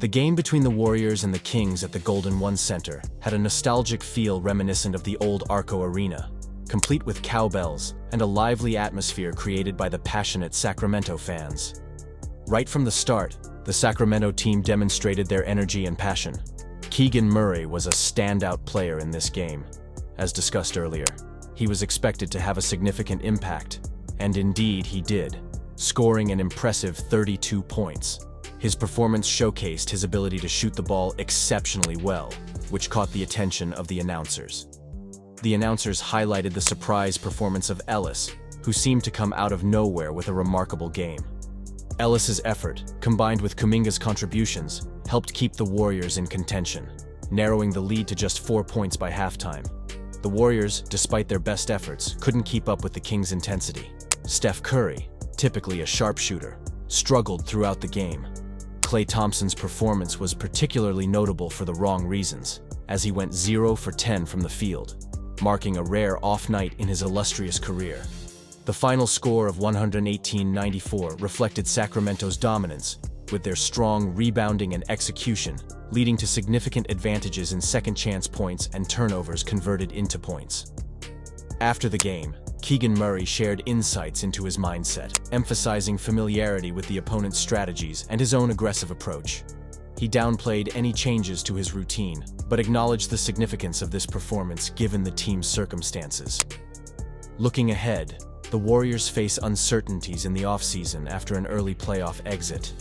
The game between the Warriors and the Kings at the Golden One Center had a nostalgic feel reminiscent of the old Arco Arena, complete with cowbells and a lively atmosphere created by the passionate Sacramento fans. Right from the start, the Sacramento team demonstrated their energy and passion. Keegan Murray was a standout player in this game. As discussed earlier, he was expected to have a significant impact, and indeed he did, scoring an impressive 32 points. His performance showcased his ability to shoot the ball exceptionally well, which caught the attention of the announcers. The announcers highlighted the surprise performance of Ellis, who seemed to come out of nowhere with a remarkable game. Ellis's effort, combined with Kuminga's contributions, helped keep the Warriors in contention, narrowing the lead to just 4 points by halftime. The Warriors, despite their best efforts, couldn't keep up with the Kings' intensity. Steph Curry, typically a sharpshooter, struggled throughout the game. Klay Thompson's performance was particularly notable for the wrong reasons, as he went 0 for 10 from the field, marking a rare off night in his illustrious career. The final score of 118-94 reflected Sacramento's dominance, with their strong rebounding and execution leading to significant advantages in second-chance points and turnovers converted into points. After the game, Keegan Murray shared insights into his mindset, emphasizing familiarity with the opponent's strategies and his own aggressive approach. He downplayed any changes to his routine, but acknowledged the significance of this performance given the team's circumstances. Looking ahead, the Warriors face uncertainties in the offseason after an early playoff exit.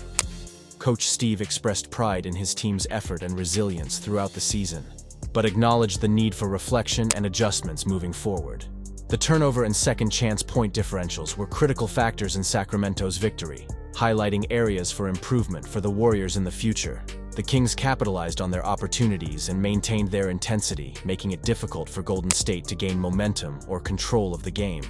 Coach Steve expressed pride in his team's effort and resilience throughout the season, but acknowledged the need for reflection and adjustments moving forward. The turnover and second-chance point differentials were critical factors in Sacramento's victory, highlighting areas for improvement for the Warriors in the future. The Kings capitalized on their opportunities and maintained their intensity, making it difficult for Golden State to gain momentum or control of the game.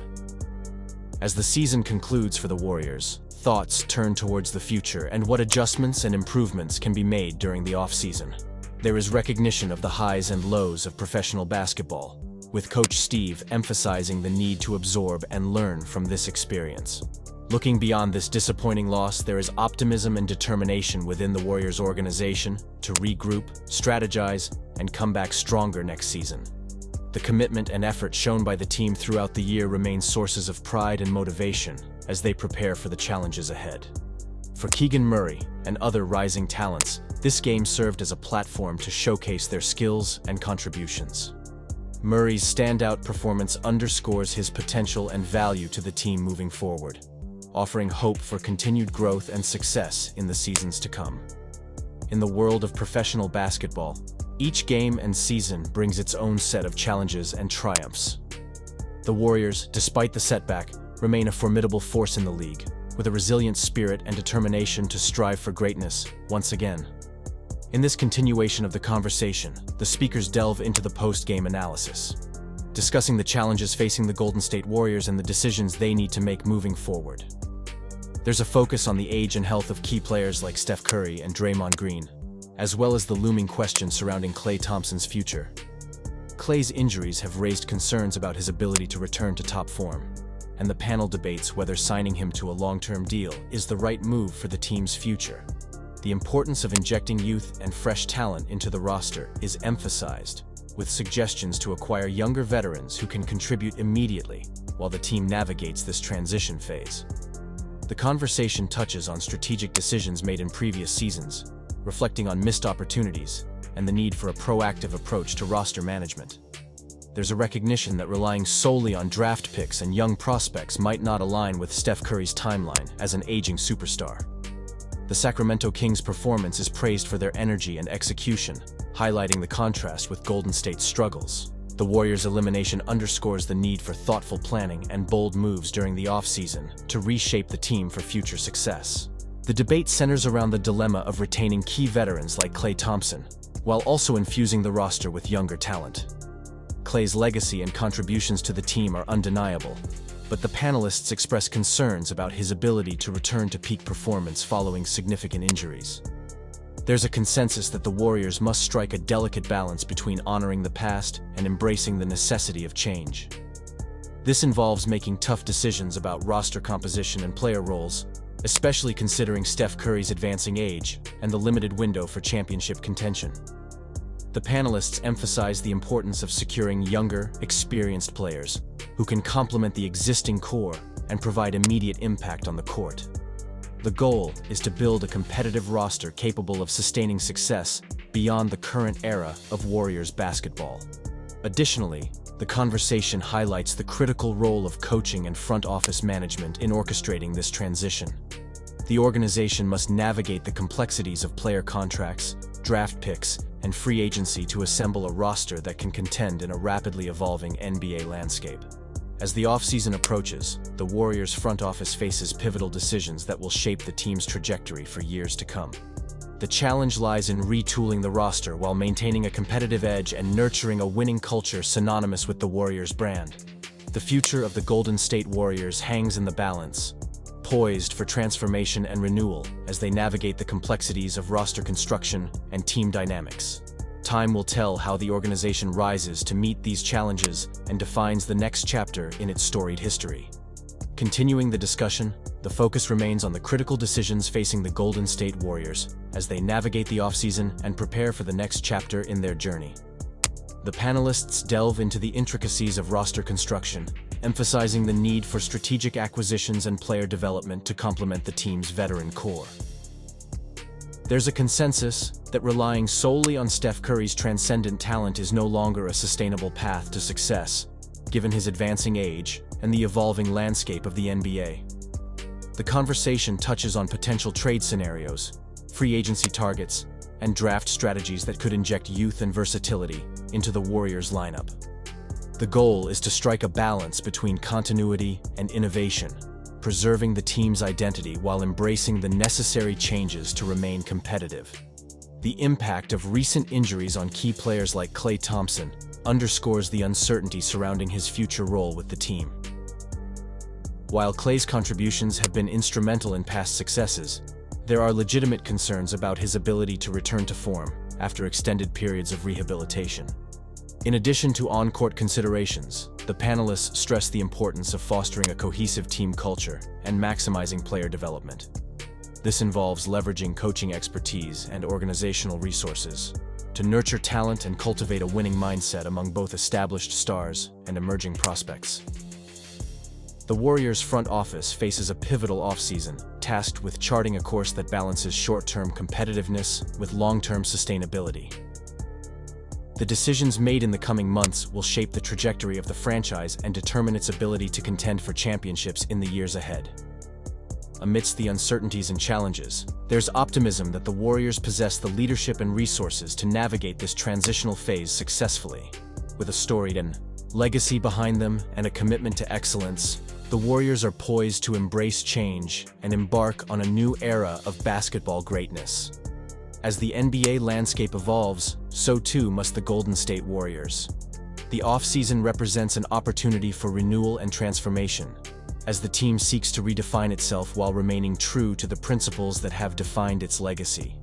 As the season concludes for the Warriors, thoughts turn towards the future and what adjustments and improvements can be made during the offseason. There is recognition of the highs and lows of professional basketball, with Coach Steve emphasizing the need to absorb and learn from this experience. Looking beyond this disappointing loss, there is optimism and determination within the Warriors organization to regroup, strategize, and come back stronger next season. The commitment and effort shown by the team throughout the year remain sources of pride and motivation as they prepare for the challenges ahead. For Keegan Murray and other rising talents, this game served as a platform to showcase their skills and contributions. Murray's standout performance underscores his potential and value to the team moving forward, offering hope for continued growth and success in the seasons to come. In the world of professional basketball, each game and season brings its own set of challenges and triumphs. The Warriors, despite the setback, remain a formidable force in the league, with a resilient spirit and determination to strive for greatness once again. In this continuation of the conversation, the speakers delve into the post-game analysis, discussing the challenges facing the Golden State Warriors and the decisions they need to make moving forward. There's a focus on the age and health of key players like Steph Curry and Draymond Green, as well as the looming question surrounding Klay Thompson's future. Klay's injuries have raised concerns about his ability to return to top form, and the panel debates whether signing him to a long-term deal is the right move for the team's future. The importance of injecting youth and fresh talent into the roster is emphasized, with suggestions to acquire younger veterans who can contribute immediately while the team navigates this transition phase. The conversation touches on strategic decisions made in previous seasons, reflecting on missed opportunities and the need for a proactive approach to roster management. There's a recognition that relying solely on draft picks and young prospects might not align with Steph Curry's timeline as an aging superstar. The Sacramento Kings' performance is praised for their energy and execution, highlighting the contrast with Golden State's struggles. The Warriors' elimination underscores the need for thoughtful planning and bold moves during the offseason to reshape the team for future success. The debate centers around the dilemma of retaining key veterans like Klay Thompson, while also infusing the roster with younger talent. Klay's legacy and contributions to the team are undeniable, but the panelists express concerns about his ability to return to peak performance following significant injuries. There's a consensus that the Warriors must strike a delicate balance between honoring the past and embracing the necessity of change. This involves making tough decisions about roster composition and player roles, especially considering Steph Curry's advancing age and the limited window for championship contention. The panelists emphasize the importance of securing younger, experienced players who can complement the existing core and provide immediate impact on the court. The goal is to build a competitive roster capable of sustaining success beyond the current era of Warriors basketball. Additionally, the conversation highlights the critical role of coaching and front office management in orchestrating this transition. The organization must navigate the complexities of player contracts, draft picks, and free agency to assemble a roster that can contend in a rapidly evolving NBA landscape. As the offseason approaches, the Warriors' front office faces pivotal decisions that will shape the team's trajectory for years to come. The challenge lies in retooling the roster while maintaining a competitive edge and nurturing a winning culture synonymous with the Warriors brand. The future of the Golden State Warriors hangs in the balance, poised for transformation and renewal as they navigate the complexities of roster construction and team dynamics. Time will tell how the organization rises to meet these challenges and defines the next chapter in its storied history. Continuing the discussion, the focus remains on the critical decisions facing the Golden State Warriors as they navigate the offseason and prepare for the next chapter in their journey. The panelists delve into the intricacies of roster construction, emphasizing the need for strategic acquisitions and player development to complement the team's veteran core. There's a consensus that relying solely on Steph Curry's transcendent talent is no longer a sustainable path to success, given his advancing age and the evolving landscape of the NBA. The conversation touches on potential trade scenarios, free agency targets, and draft strategies that could inject youth and versatility into the Warriors lineup. The goal is to strike a balance between continuity and innovation, preserving the team's identity while embracing the necessary changes to remain competitive. The impact of recent injuries on key players like Klay Thompson underscores the uncertainty surrounding his future role with the team. While Klay's contributions have been instrumental in past successes, there are legitimate concerns about his ability to return to form after extended periods of rehabilitation. In addition to on-court considerations, the panelists stress the importance of fostering a cohesive team culture and maximizing player development. This involves leveraging coaching expertise and organizational resources to nurture talent and cultivate a winning mindset among both established stars and emerging prospects. The Warriors' front office faces a pivotal offseason, tasked with charting a course that balances short-term competitiveness with long-term sustainability. The decisions made in the coming months will shape the trajectory of the franchise and determine its ability to contend for championships in the years ahead. Amidst the uncertainties and challenges, there's optimism that the Warriors possess the leadership and resources to navigate this transitional phase successfully. With a storied legacy behind them and a commitment to excellence, the Warriors are poised to embrace change and embark on a new era of basketball greatness. As the NBA landscape evolves, so too must the Golden State Warriors. The offseason represents an opportunity for renewal and transformation, as the team seeks to redefine itself while remaining true to the principles that have defined its legacy.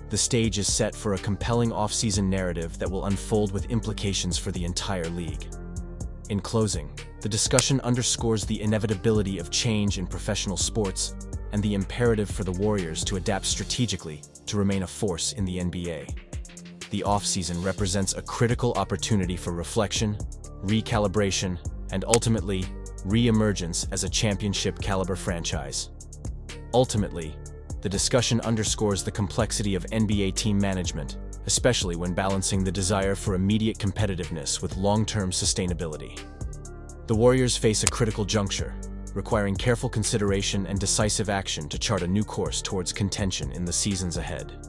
The stage is set for a compelling offseason narrative that will unfold with implications for the entire league. In closing, the discussion underscores the inevitability of change in professional sports and the imperative for the Warriors to adapt strategically to remain a force in the NBA. The offseason represents a critical opportunity for reflection, recalibration, and ultimately, re-emergence as a championship-caliber franchise. Ultimately, the discussion underscores the complexity of NBA team management, especially when balancing the desire for immediate competitiveness with long-term sustainability. The Warriors face a critical juncture, requiring careful consideration and decisive action to chart a new course towards contention in the seasons ahead.